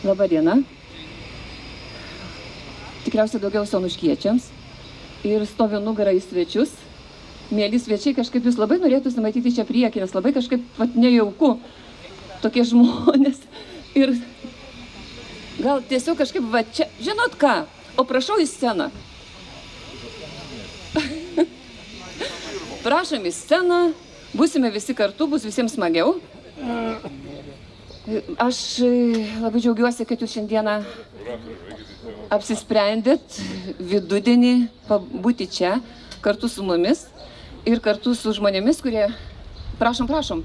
Labą dieną. Tikriausiai daugiau Sonuškiečiams. Ir stoviu nugarą į svečius. Mėly svečiai, kažkaip jūs labai norėtųsi matyti čia priekį, nes labai kažkaip nejauku tokie žmonės. Ir gal tiesiog kažkaip va čia, žinot ką, o prašau į sceną. Prašom į sceną, būsime visi kartu, bus visiems smagiau. Aš labai džiaugiuosi, kad jūs šiandieną apsisprendėt vidudienį būti čia kartu su mumis ir kartu su žmonėmis, kurie, prašom,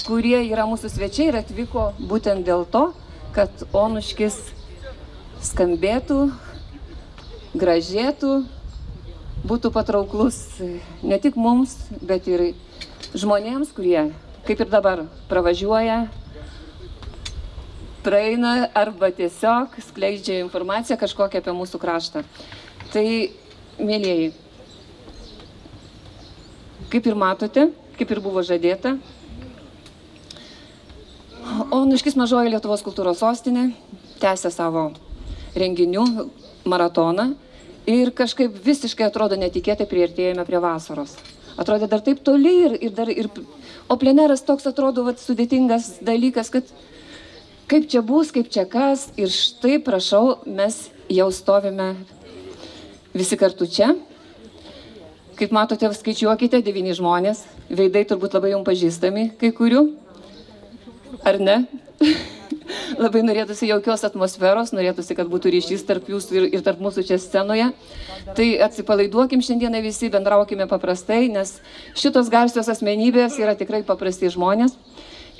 kurie yra mūsų svečiai ir atvyko būtent dėl to, kad Onuškis skambėtų, gražėtų, būtų patrauklus ne tik mums, bet ir žmonėms, kurie, kaip ir dabar, pravažiuoja, praeina arba tiesiog skleidžia informaciją kažkokią apie mūsų kraštą. Tai, mielieji, kaip ir matote, kaip ir buvo žadėta, Onuškis mažoji Lietuvos kultūros sostinė tęsia savo renginių maratoną ir kažkaip visiškai atrodo netikėtai priartėjame prie vasaros. Atrodė dar taip toli o pleneras toks atrodo sudėtingas dalykas, kad kaip čia bus, kaip čia kas, ir štai, prašau, mes jau stovime visi kartu čia. Kaip matote, skaičiuokite, 9 žmonės, veidai turbūt labai jums pažįstami, kai kurių, ar ne? Labai norėtųsi jaukios atmosferos, norėtųsi, kad būtų ryšys tarp jūsų ir tarp mūsų čia scenoje. Tai atsipalaiduokim šiandieną visi, bendraukime paprastai, nes šitos garsios asmenybės yra tikrai paprasti žmonės.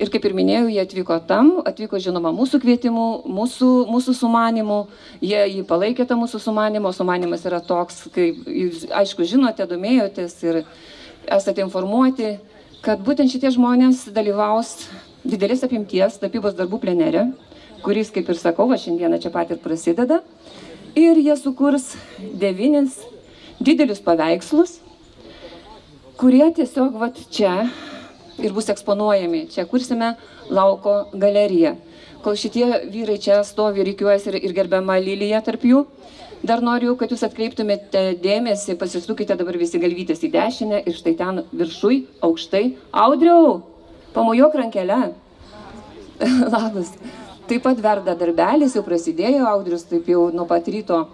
Ir kaip ir minėjau, jie atvyko žinoma mūsų kvietimu, mūsų sumanimu, jie jį palaikė tą mūsų sumanimą, o sumanimas yra toks, kaip jūs aišku žinote, domėjotės ir esate informuoti, kad būtent šitie žmonės dalyvaus didelės apimties tapybos darbų plenere, kuris, kaip ir sakau, šiandieną čia pat ir prasideda, ir jie sukurs 9 didelius paveikslus, kurie tiesiog čia ir bus eksponuojami. Čia kursime lauko galeriją. Kol šitie vyrai čia stovi, rikiuojasi ir gerbiama Lilija tarp jų, dar noriu, kad jūs atkreiptumėte dėmesį, pasisukite dabar visi galvytės į dešinę ir štai ten viršui, aukštai. Audriau, pamojuok rankelę. Labas. Taip pat verda darbelis, jau prasidėjo, Audrius taip jau nuo pat ryto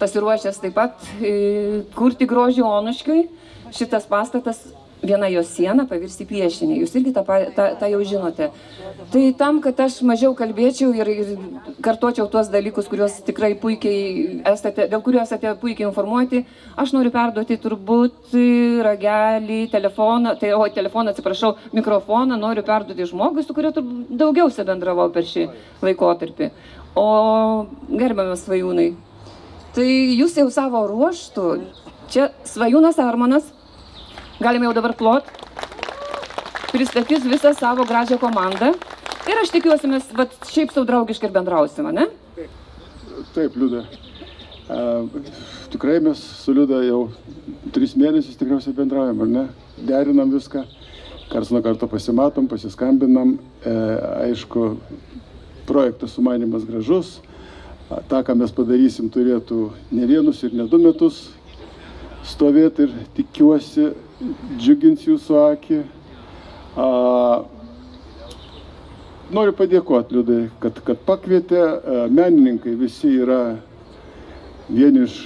pasiruošęs taip pat kurti grožį Onuškiui. Šitas pastatas, viena jos siena pavirs į piešinį. Jūs irgi tą jau žinote. Tai tam, kad aš mažiau kalbėčiau ir kartočiau tuos dalykus, kuriuos tikrai puikiai dėl kurių esate puikiai informuoti, aš noriu perduoti turbūt ragelį, mikrofoną noriu perduoti žmogui, su kuriuo daugiausia bendravau per šį laikotarpį. O gerbiamas Svajūnai, tai jūs jau savo ruoštų, čia Svajūnas Armonas, galime jau dabar plot, pristatys visą savo gražią komandą. Ir aš tikiuosi, mes šiaip sau draugiškai ir bendrausime, ne? Taip, Liuda. Tikrai mes su Liuda jau 3 mėnesius tikriausiai bendraujam, ar ne? Derinam viską, karts nuo karto pasimatom, pasiskambinam. Aišku, projektas sumanymas gražus. Ta, ką mes padarysim, turėtų ne 1 ir ne 2 metus stovėti ir tikiuosi džiugins jūsų akį. Noriu padėkoti Liudai, kad pakvietė. Menininkai visi yra vieni iš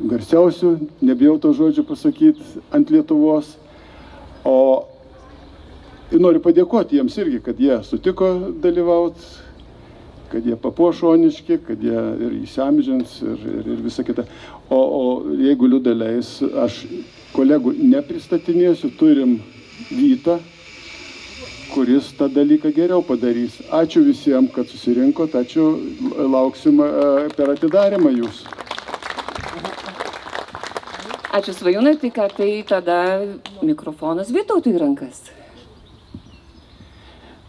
garsiausių, nebijau to žodžio pasakyti, ant Lietuvos. Ir noriu padėkoti jiems irgi, kad jie sutiko dalyvauti, kad jie papuoš Onuškį, kad jie ir įsiamžins ir visa kita. O jeigu Liuda leis, aš kolegų nepristatinėsiu, turim Vytą, kuris tą dalyką geriau padarys. Ačiū visiems, kad susirinkot, ačiū, lauksim per atidarymą jūsų. Ačiū Svajūnai, tai ką, tai tada mikrofonas Vytautui į rankas.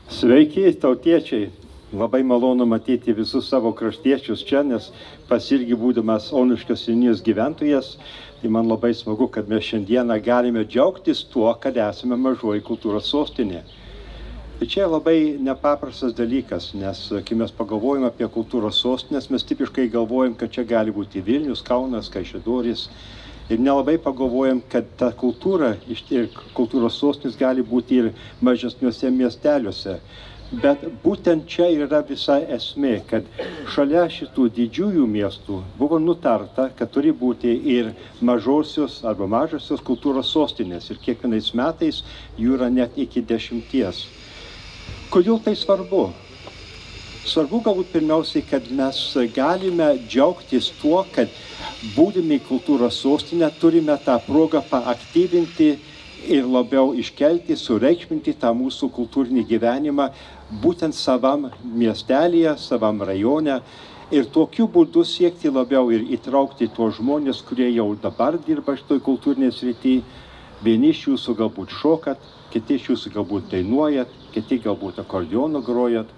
Sveiki, tautiečiai. Labai malonu matyti visus savo kraštiečius čia, nes pats irgi būdamas Onuškio seniūnijos gyventojas, tai man labai smagu, kad mes šiandieną galime džiaugtis tuo, kad esame mažoji kultūros sostinė. Tai čia labai nepaprastas dalykas, nes kai mes pagalvojame apie kultūros sostinės, mes tipiškai galvojam, kad čia gali būti Vilnius, Kaunas, Kaišiadorys. Ir nelabai pagalvojam, kad ta kultūra ir kultūros sostinės gali būti ir mažesniuose miesteliuose. Bet būtent čia yra visa esmė, kad šalia šitų didžiųjų miestų buvo nutarta, kad turi būti ir mažosios arba mažosios kultūros sostinės. Ir kiekvienais metais jų yra net iki 10. Kodėl tai svarbu? Svarbu galbūt pirmiausiai, kad mes galime džiaugtis tuo, kad būdami kultūros sostinę turime tą progą paaktyvinti ir labiau iškelti, sureikšminti tą mūsų kultūrinį gyvenimą būtent savam miestelėje, savam rajone ir tokiu būdu siekti labiau ir įtraukti tuos žmonės, kurie jau dabar dirba šitoj kultūrinėje srityje. Vieni iš jūsų galbūt šokat, kiti iš jūsų galbūt dainuojat, kiti galbūt akordeonu grojat,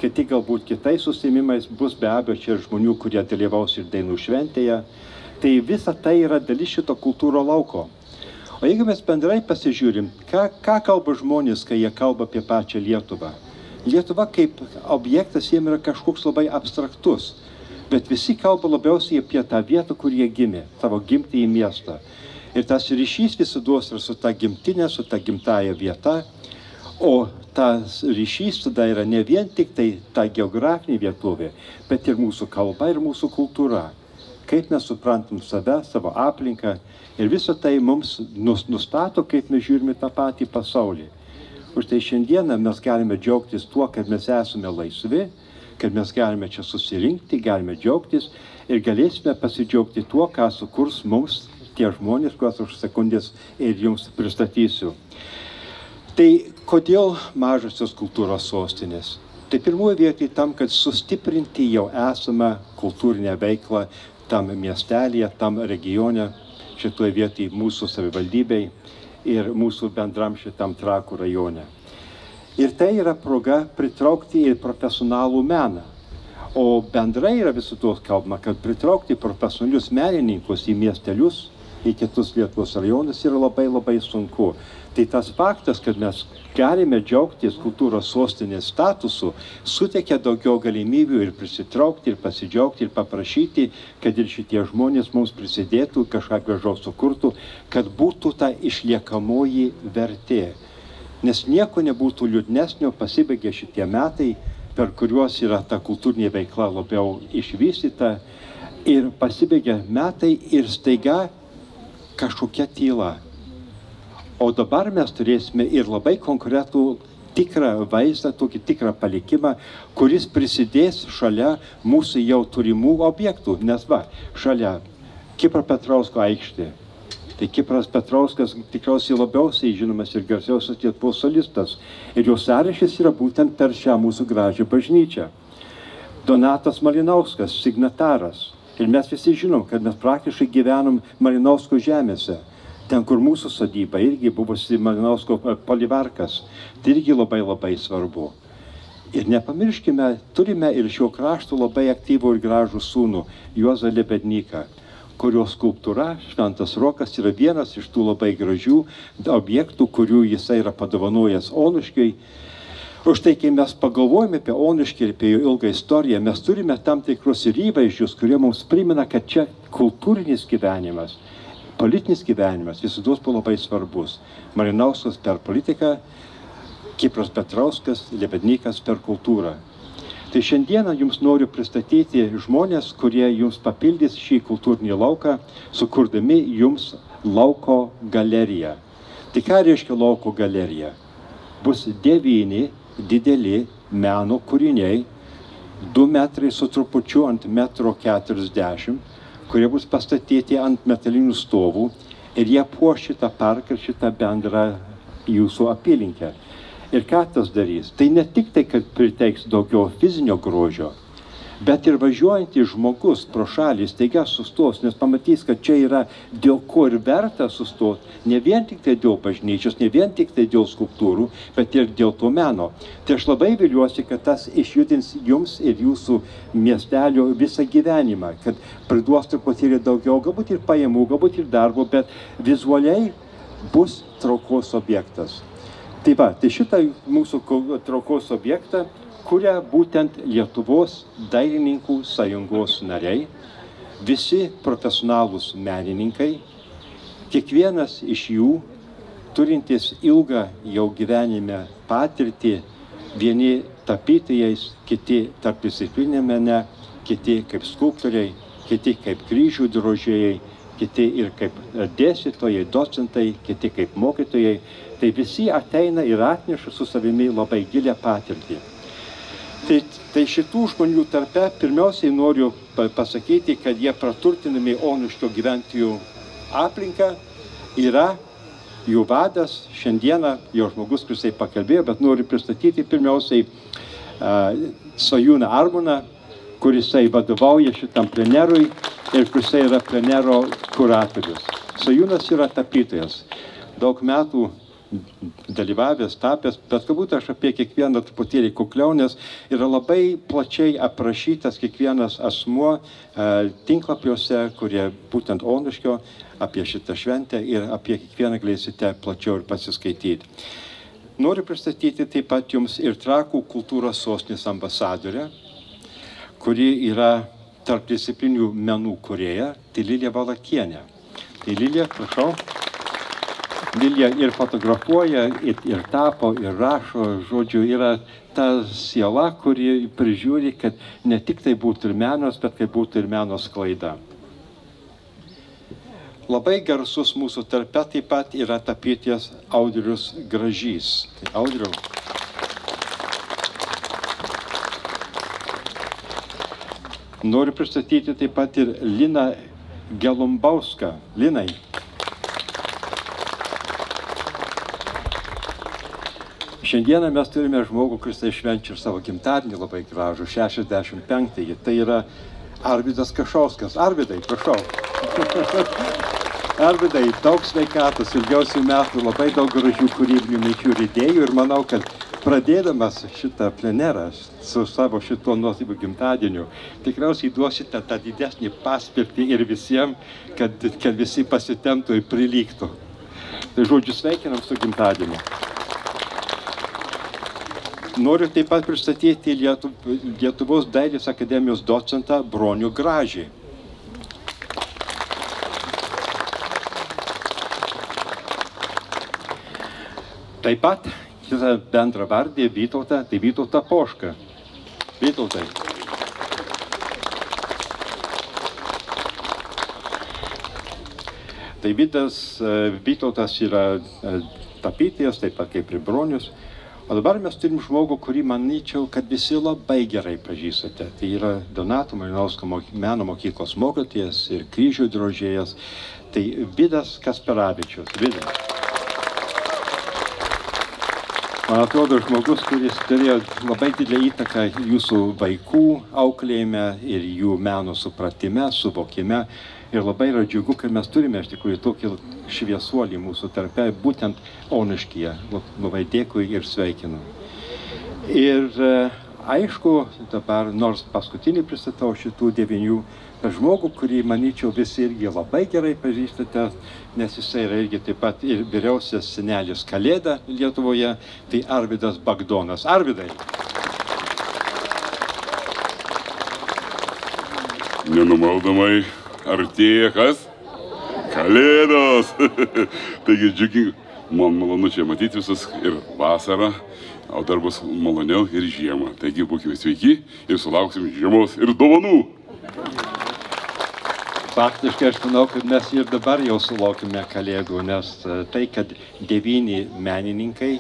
kiti galbūt kitais užsiėmimais, bus be abejo čia žmonių, kurie dalyvaus ir dainų šventėje. Tai visa tai yra dalis šito kultūro lauko. O jeigu mes bendrai pasižiūrim, ką kalba žmonės, kai jie kalba apie pačią Lietuvą? Lietuva kaip objektas jiems yra kažkoks labai abstraktus, bet visi kalba labiausiai apie tą vietą, kur jie gimė, savo gimtąjį miestą. Ir tas ryšys visados yra su ta gimtinė, su ta gimtaja vieta, o tas ryšys tada yra ne vien tik tai ta geografinė vietovė, bet ir mūsų kalba ir mūsų kultūra. Kaip mes suprantam save, savo aplinką ir visą tai mums nustato, kaip mes žiūrime tą patį pasaulį. Už tai šiandieną mes galime džiaugtis tuo, kad mes esame laisvi, kad mes galime čia susirinkti, galime džiaugtis ir galėsime pasidžiaugti tuo, ką sukurs mums tie žmonės, kuriuos už sekundės ir jums pristatysiu. Tai kodėl mažosios kultūros sostinės? Tai pirmoji vietoj tam, kad sustiprinti jau esamą kultūrinę veiklą tam miestelėje, tam regione, šitoje vietoje mūsų savivaldybei ir mūsų bendram šitam Trakų rajone. Ir tai yra proga pritraukti ir profesionalų meną. O bendrai yra visados kalbama, kad pritraukti profesionalius menininkus į miestelius, į kitus Lietuvos rajonus yra labai labai sunku. Tai tas faktas, kad mes galime džiaugtis kultūros sostinės statusu, suteikia daugiau galimybių ir prisitraukti, ir pasidžiaugti, ir paprašyti, kad ir šitie žmonės mums prisidėtų, kažką gražaus sukurtų, kad būtų ta išliekamoji vertė. Nes nieko nebūtų liūdnesnio, pasibaigė šitie metai, per kuriuos yra ta kultūrinė veikla labiau išvystyta, ir pasibaigė metai ir staiga kažkokia tyla. O dabar mes turėsime ir labai konkretų tikrą vaizdą, tokį tikrą palikimą, kuris prisidės šalia mūsų jau turimų objektų. Nes va, šalia Kipro Petrausko aikštė. Tai Kipras Petrauskas tikriausiai labiausiai žinomas ir garsiausias Lietuvos solistas. Ir jo sąrašas yra būtent per šią mūsų gražią bažnyčią. Donatas Malinauskas, signataras. Ir mes visi žinom, kad mes praktiškai gyvenom Malinausko žemėse. Ten, kur mūsų sodyba irgi buvusi Malinausko palivarkas. Tai irgi labai labai svarbu. Ir nepamirškime, turime ir šio krašto labai aktyvų ir gražų sūnų, Juozą Lebednyką, kurio skulptūra Šventas Rokas yra vienas iš tų labai gražių objektų, kurių jisai yra padovanojęs Onuškiui. Už tai, kai mes pagalvojame apie Onuškį ir apie jo ilgą istoriją, mes turime tam tikrus ir įvaizdžius, kurie mums primena, kad čia kultūrinis gyvenimas, politinis gyvenimas visados buvo labai svarbus. Malinauskas per politiką, Kipras Petrauskas, Lebednykas per kultūrą. Tai šiandieną jums noriu pristatyti žmonės, kurie jums papildys šį kultūrinį lauką, sukurdami jums lauko galeriją. Tai ką reiškia lauko galerija? Bus 9 dideli meno kūriniai, 2 metrai su trupučiu ant 1,40 m, kurie bus pastatyti ant metalinių stovų ir jie puoš šitą parką ir šitą bendrą jūsų apylinkę. Ir ką tas darys? Tai ne tik tai, kad priteiks daugiau fizinio grožio, Bet ir važiuojantis žmogus pro šalį staiga sustos, nes pamatys, kad čia yra dėl ko ir verta sustoti, ne vien tik tai dėl bažnyčios, ne vien tik tai dėl skulptūrų, bet ir dėl to meno. Tai aš labai viliuosi, kad tas išjudins jums ir jūsų miestelio visą gyvenimą, kad priduos truputėlį daugiau, galbūt ir pajamų, galbūt ir darbo, bet vizualiai bus traukos objektas. Tai va, tai šitą mūsų traukos objektą kuria būtent Lietuvos dailininkų sąjungos nariai, visi profesionalūs menininkai, kiekvienas iš jų turintis ilgą jau gyvenime patirtį, vieni tapytojais, kiti tarpdisciplininiame mene, kiti kaip skulptoriai, kiti kaip kryžių drožėjai, kiti ir kaip dėstytojai, docentai, kiti kaip mokytojai. Tai visi ateina ir atneša su savimi labai gilią patirtį. Tai šitų žmonių tarpe pirmiausiai noriu pasakyti, kad jie praturtinami Onuškio gyventojų aplinką, yra jų vadas, šiandieną jo žmogus, kuris pakalbėjo, bet noriu pristatyti pirmiausiai Svajūną Armoną, kuris vadovauja šitam plenerui ir kuris yra plenero kuratorius. Svajūnas yra tapytojas, daug metų dalyvavęs, tapęs, bet galbūt aš apie kiekvieną truputėlį kukliau, nes yra labai plačiai aprašytas kiekvienas asmuo tinklapiuose, kurie būtent Onuškio apie šitą šventę ir apie kiekvieną galėsite plačiau ir pasiskaityti. Noriu pristatyti taip pat jums ir Trakų kultūros sostinės ambasadorę, kuri yra tarpdisciplininių menų kūrėja, tai Lilija Valakienė. Tai Lilija, prašau. Lilija ir fotografuoja, ir tapo, ir rašo, žodžiu, yra ta siela, kuri prižiūri, kad ne tik tai būtų ir menas, bet kad būtų ir meno sklaida. Labai garsus mūsų tarpe taip pat yra tapytojas Audrius Gražys. Tai Audriau. Noriu pristatyti taip pat ir Liną Gelumbauską. Linai. Šiandieną mes turime žmogų, kuris švenčia savo gimtadienį labai gražų, 65-ąjį. Tai yra Arvydas Kašauskas. Arvydai, prašau. Arvydai, daug sveikatos, ilgiausių metų, labai daug gražių kūrybinių minčių ir idėjų. Ir manau, kad pradėdamas šitą plenerą su savo šituo nuostabiu gimtadieniu, tikriausiai duosite tą didesnį paspirtį ir visiems, kad visi pasitemptų ir prilygtų. Tai žodžiu, sveikinam su gimtadieniu. Noriu taip pat pristatyti Lietuvos dailės akademijos docentą Bronių Gražį. Taip pat kitą bendravardį Vytautą, tai Vytautą Pošką. Vytautai. Tai Vytautas yra tapytojas, taip pat kaip ir Bronius. O dabar mes turim žmogų, kurį manyčiau, kad visi labai gerai pažįstate. Tai yra Donato Malinausko meno mokyklos mokytojas ir kryžių drožėjas. Tai Vidas Kasperavičius. Vidas. Man atrodo, žmogus, kuris turėjo labai didelę įtaką jūsų vaikų auklėjime ir jų meno supratime, suvokime. Ir labai yra džiugu, kad mes turime iš tikrųjų tokį šviesuolį mūsų tarpe, būtent Onuškyje. Labai dėkui ir sveikinu. Ir aišku, dabar nors paskutinį pristatau šitų 9, žmogų, kurį, manyčiau, visi irgi labai gerai pažįstate, nes jisai yra irgi taip pat ir vyriausias senelis Kalėda Lietuvoje, tai Arvydas Bagdonas. Arvydai. Nenumaldomai artėja kas? Kalėdos! Taigi džiugi, man malonu čia matyti visus ir vasarą, o dar bus maloniau ir žiemą. Taigi būkime sveiki ir sulauksim žiemos ir dovanų. Faktiškai aš manau, kad mes ir dabar jau sulaukime Kalėdų, nes tai, kad 9 menininkai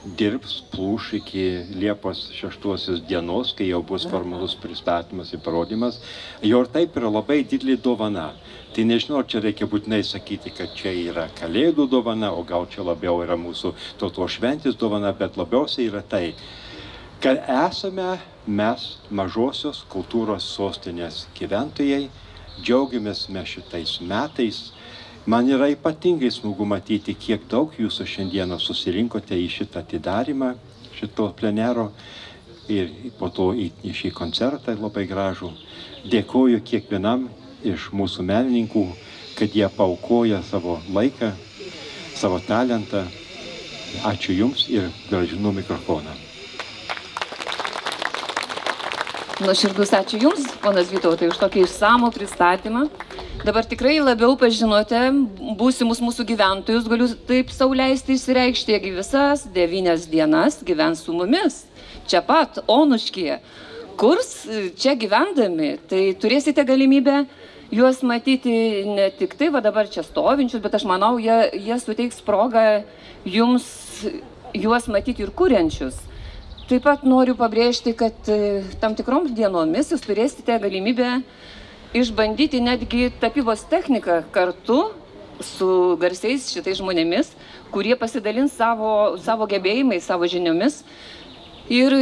dirbs plūš iki Liepos 6 dienos, kai jau bus formalus pristatymas ir parodymas, jau ir taip yra labai didelė dovana. Tai nežinau, čia reikia būtinai sakyti, kad čia yra Kalėdų dovana, o gal čia labiau yra mūsų tautos šventės dovana, bet labiausiai yra tai, kad esame mes mažosios kultūros sostinės gyventojai, džiaugiamės mes šitais metais. Man yra ypatingai smagu matyti, kiek daug jūsų šiandieną susirinkote į šitą atidarymą, šito plenero ir po to į šį koncertą labai gražų. Dėkoju kiekvienam iš mūsų menininkų, kad jie paaukoja savo laiką, savo talentą. Ačiū Jums ir grąžinu mikrofoną. Nuoširdus ačiū Jums, ponas Vytautai, už tokį išsamų pristatymą. Dabar tikrai labiau pažinote būsimus mūsų gyventojus, galiu taip sau leisti išsireikšti, jie visas 9 dienas gyvens su mumis, čia pat, Onuškyje. Kurs čia gyvendami, tai turėsite galimybę juos matyti ne tik tai, va dabar čia stovinčius, bet aš manau, jie suteiks progą Jums juos matyti ir kuriančius. Taip pat noriu pabrėžti, kad tam tikrom dienomis jūs turėsite galimybę išbandyti netgi tapybos techniką kartu su garsiais šitais žmonėmis, kurie pasidalins savo gebėjimais, savo žiniomis. Ir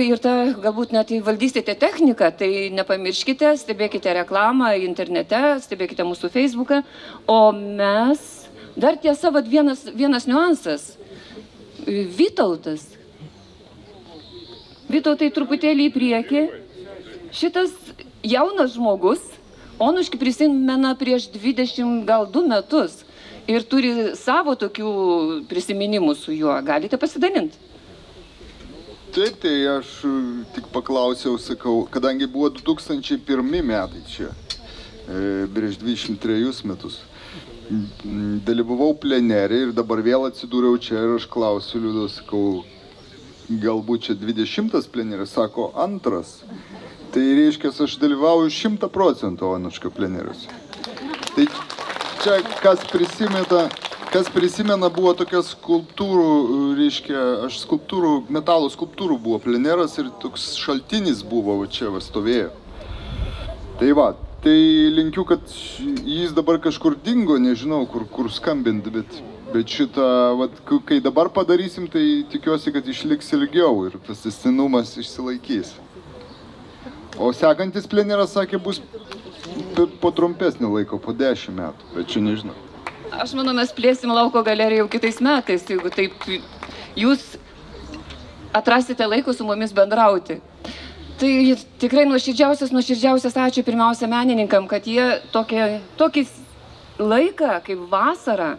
galbūt net įvaldysite techniką, tai nepamirškite, stebėkite reklamą internete, stebėkite mūsų Facebooką. O mes, dar tiesa, vienas niuansas. Vytautai truputėlį į priekį. Šitas jaunas žmogus Onuškį prisimena prieš 20 gal 2 metus ir turi savo tokių prisiminimų su juo. Galite pasidalinti? Taip, tai aš tik paklausiau, sakau, kadangi buvo 2001 metai čia, prieš 23 metus. Dalyvavau plenerį ir dabar vėl atsidūriau čia ir aš klausiu Liudo, sakau, galbūt čia 20 pleneris, sako 2. Tai reiškia, aš dalyvauju 100% Onuškio pleneriuose. Tai čia, kas prisimena, buvo tokia skulptūrų, reiškia, metalo skulptūrų buvo pleneras ir toks šaltinis buvo, čia stovėjo. Tai va, tai linkiu, kad jis dabar kažkur dingo, nežinau, kur skambinti, bet šitą, kai dabar padarysim, tai tikiuosi, kad išliks ilgiau ir tas tęstinumas išsilaikys. O sekantis pleneras, sakė, bus po trumpesnį laiko, po 10 metų, bet čia nežinau. Aš manau, mes plėsim lauko galeriją jau kitais metais, jeigu taip jūs atrasite laiko su mumis bendrauti. Tai tikrai nuoširdžiausias ačiū pirmiausia menininkam, kad jie tokį laiką kaip vasarą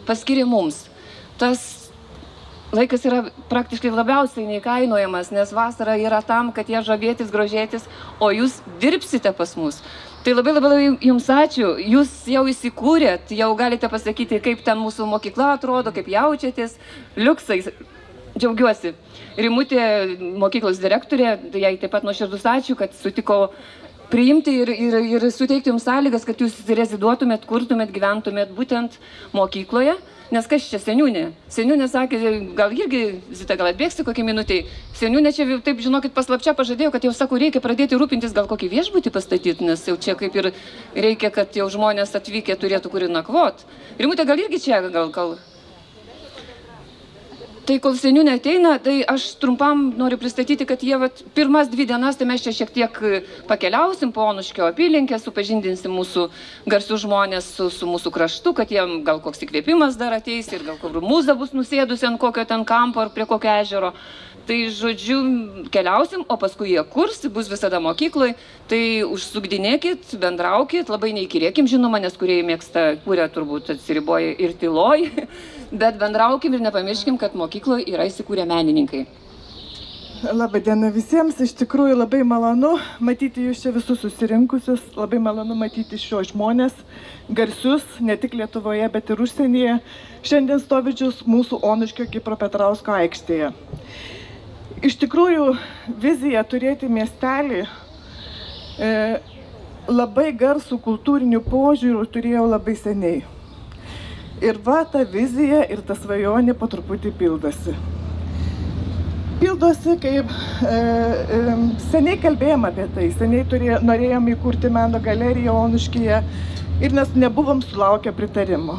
paskiria mums. Tas laikas yra praktiškai labiausiai neįkainojamas, nes vasara yra tam, kad jie žavėtis, grožėtis, o jūs dirbsite pas mus. Tai labai Jums ačiū, jūs jau įsikūrėt, jau galite pasakyti, kaip ten mūsų mokykla atrodo, kaip jaučiatės, liuksai, džiaugiuosi. Rimutė, mokyklos direktorė, jai taip pat nuoširdus ačiū, kad sutiko priimti ir suteikti Jums sąlygas, kad Jūs reziduotumėt, kurtumėt, gyventumėt būtent mokykloje. Nes kas čia seniūnė? Seniūnė sakė, gal irgi, Zita, gal atbėgsi kokį minutį. Seniūnė čia, taip žinokit, paslapčia pažadėjo, kad jau sako, reikia pradėti rūpintis, gal kokį viešbutį pastatyti, nes jau čia kaip ir reikia, kad jau žmonės atvykę turėtų kur ir nakvot. Rimutė, gal irgi čia, gal... Tai kol seniūnė ateina, tai aš trumpam noriu pristatyti, kad jie pirmas 2 dienas, tai mes čia šiek tiek pakeliausim po Onuškio apylinkę, supažindinsim mūsų garsius žmonės su mūsų kraštu, kad jiem gal koks įkvėpimas dar ateis ir gal kur mūza bus nusėdusi ant kokio ten kampo ar prie kokio ežero. Tai žodžiu, keliausim, o paskui jie kurs, bus visada mokykloj, tai užsukdinėkit, bendraukit, labai neįkirėkim, žinoma, nes kurie mėgsta, kurie turbūt atsiriboja ir tyloj, bet bendraukim ir nepamirškim, kad mokykloje yra įsikūrę menininkai. Labą dieną visiems, iš tikrųjų labai malonu matyti jūs čia visus susirinkusius, labai malonu matyti šios žmonės, garsius, ne tik Lietuvoje, bet ir užsienyje, šiandien stovinčius mūsų Onuškio Kipro Petrausko aikštėje. Iš tikrųjų, vizija turėti miestelį labai garsų kultūrinių požiūrių turėjau labai seniai. Ir va, ta vizija ir ta svajonė po truputį pildosi. Pildosi, kaip seniai kalbėjom apie tai, seniai norėjom įkurti meno galeriją Onuškyje ir nes nebuvom sulaukę pritarimo.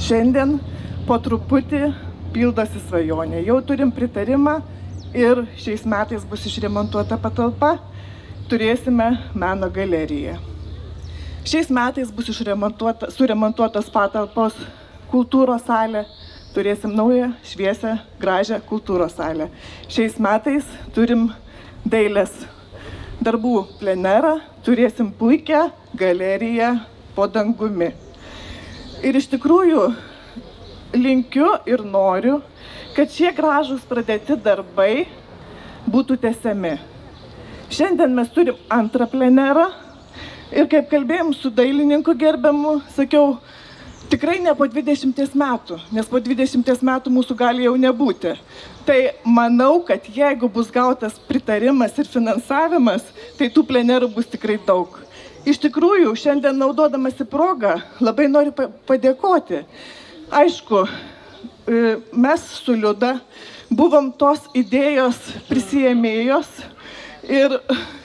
Šiandien po truputį pildosi svajonė. Jau turim pritarimą ir šiais metais bus išremontuota patalpa, turėsime meno galeriją. Šiais metais bus suremontuotos patalpos kultūros salė, turėsim naują, šviesią, gražią kultūros salę. Šiais metais turim dailės darbų plenerą, turėsim puikią galeriją po dangumi. Ir iš tikrųjų linkiu ir noriu, kad šie gražūs pradėti darbai būtų tęsiami. Šiandien mes turim antrą plenerą ir kaip kalbėjom su dailininku gerbiamu, sakiau, tikrai ne po 20 metų, nes po 20 metų mūsų gali jau nebūti. Tai manau, kad jeigu bus gautas pritarimas ir finansavimas, tai tų plenerų bus tikrai daug. Iš tikrųjų, šiandien naudodamasi progą, labai noriu padėkoti. Aišku, mes su Liuda buvom tos idėjos prisiėmėjos ir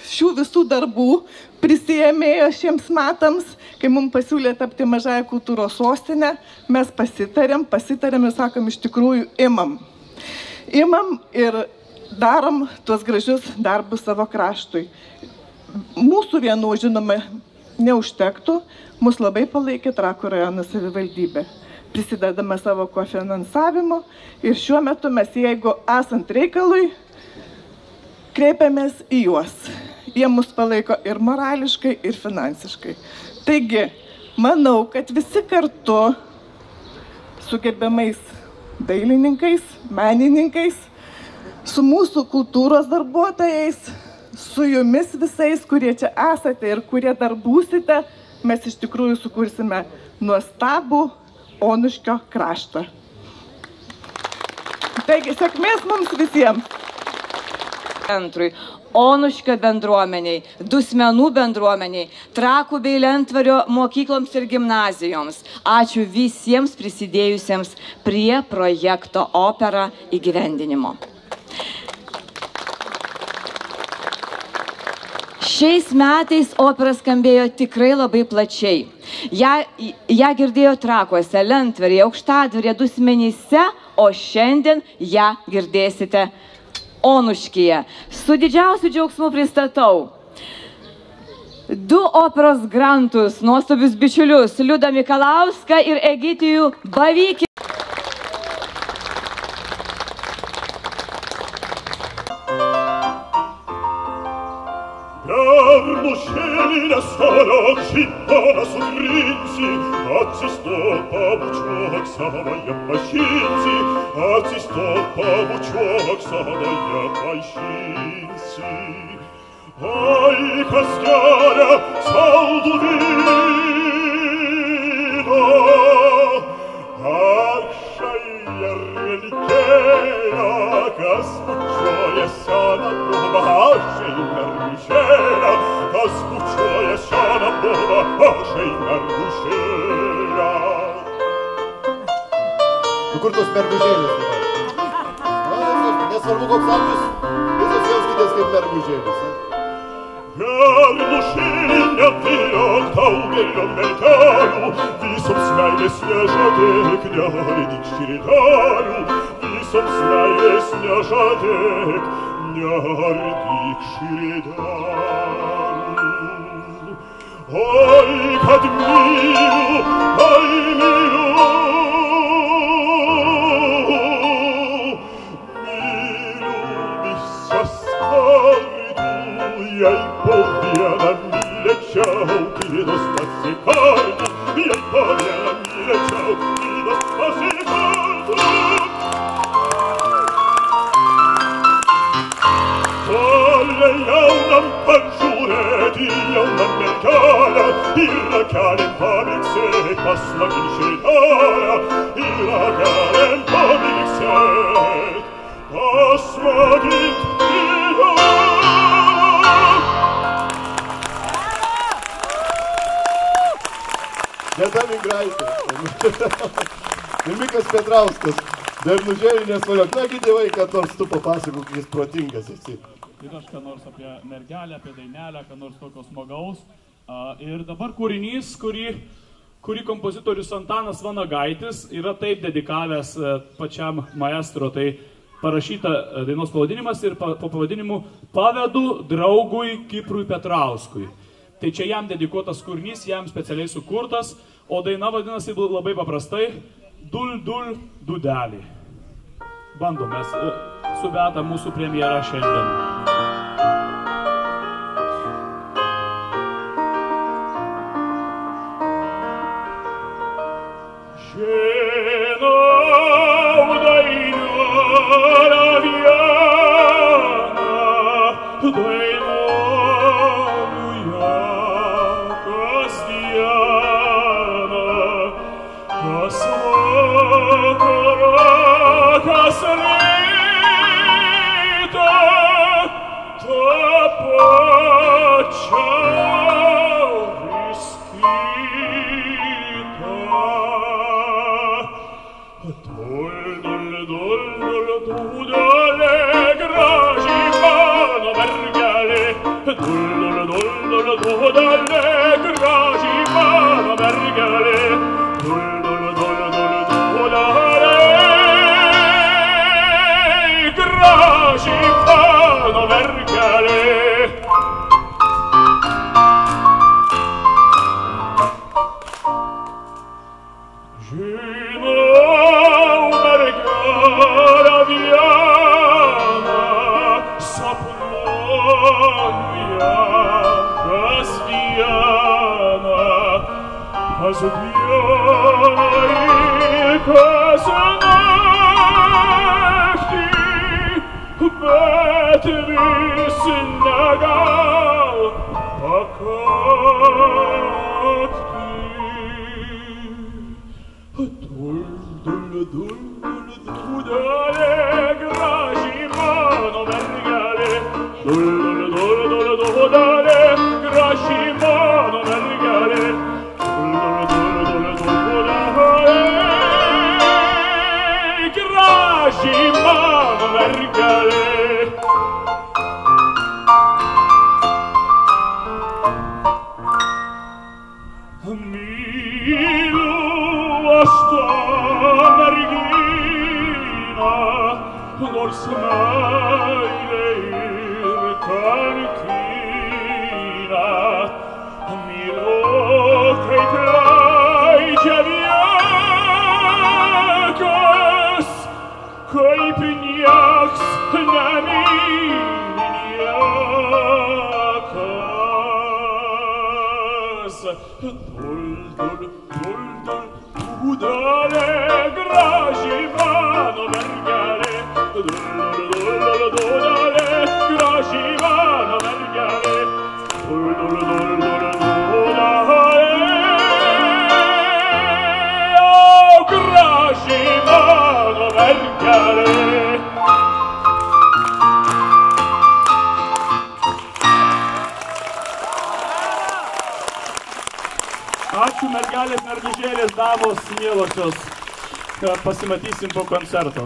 šių visų darbų prisiėmėjo šiems metams, kai mums pasiūlė tapti mažąją kultūros sostinę, mes pasitarėm ir sakom, iš tikrųjų imam. Imam ir darom tuos gražius darbus savo kraštui. Mūsų vienų, žinoma, neužtektų, mus labai palaikė Trakų rajono savivaldybė, prisidedama savo kofinansavimu ir šiuo metu mes, jeigu esant reikalui, kreipiamės į juos. Jie mus palaiko ir morališkai, ir finansiškai. Taigi, manau, kad visi kartu su gerbiamais dailininkais, menininkais, su mūsų kultūros darbuotojais, su jumis visais, kurie čia esate ir kurie dar būsite, mes iš tikrųjų sukursime nuostabų Onuškio kraštą. Taigi, sėkmės mums visiems. Centrui, Onuškio bendruomeniai, Dusmenų bendruomeniai, Trakų bei Lentvario mokykloms ir gimnazijoms. Ačiū visiems prisidėjusiems prie projekto opera įgyvendinimo. Šiais metais opera skambėjo tikrai labai plačiai. Ją girdėjo Trakuose, Lentvaryje, Aukštadvaryje, Dusmenyse, o šiandien ją girdėsite Onuškyje. Su didžiausiu džiaugsmu pristatau 2 operos grantus, nuostabius bičiulius, Liudą Mikalauską ir Egidijų Bavykį. Sceline solo cittona su Rinzi, azisto pabuciuak savaja pašinci, azisto pabuciuak savaja pašinci. Ai, kas geria saldų vyno, aršai relikėja, kas bučiuoja seną buvą, ašai mergužėlę, kas bučiuoja seną buvą, ašai mergužėlę. Kur tos mergužėlės dabar? Nesvarbu koks amžius, visos jauskitės kaip mergužėlės. Mergužėlė bijok daugelio mergelių, visoms meilės nežadėk, neardyk širdelių, visoms meilės nežadėk, neardyk širdelių. Oi, kad myliu, visas kartu, jei po vieną mylėčiau, kitos pasikartų, jei po vieną mylėčiau, kitos pasikartų. Gali jaunam pažiūrėti jaunam mergelę, ir galim pamiksėt pasmagint širdelę, ir galim pamiksėt pasmagint širdelę. Geda Mingraitė ir Mikas Petrauskas, Bernužėlį nesvaliok. Nagi, tėvai, kad nors tu papasakok, jis protingas esi. Ir aš ką nors apie mergelę, apie dainelę, ką nors tokio smagaus. Ir dabar kūrinys, kurį kompozitorius Antanas Vanagaitis yra taip dedikavęs pačiam maestro. Tai parašyta dainos pavadinimas ir po pavadinimu Pavedu draugui Kiprui Petrauskui. Tai čia jam dedikuotas kūrinys, jam specialiai sukurtas, o daina vadinasi labai paprastai Dul, dul, dudelį. Bandom mes su Beata mūsų premjera šiandien. Ačiū mergelės, mergužėlės, damos, mielosios. Pasimatysim po koncerto.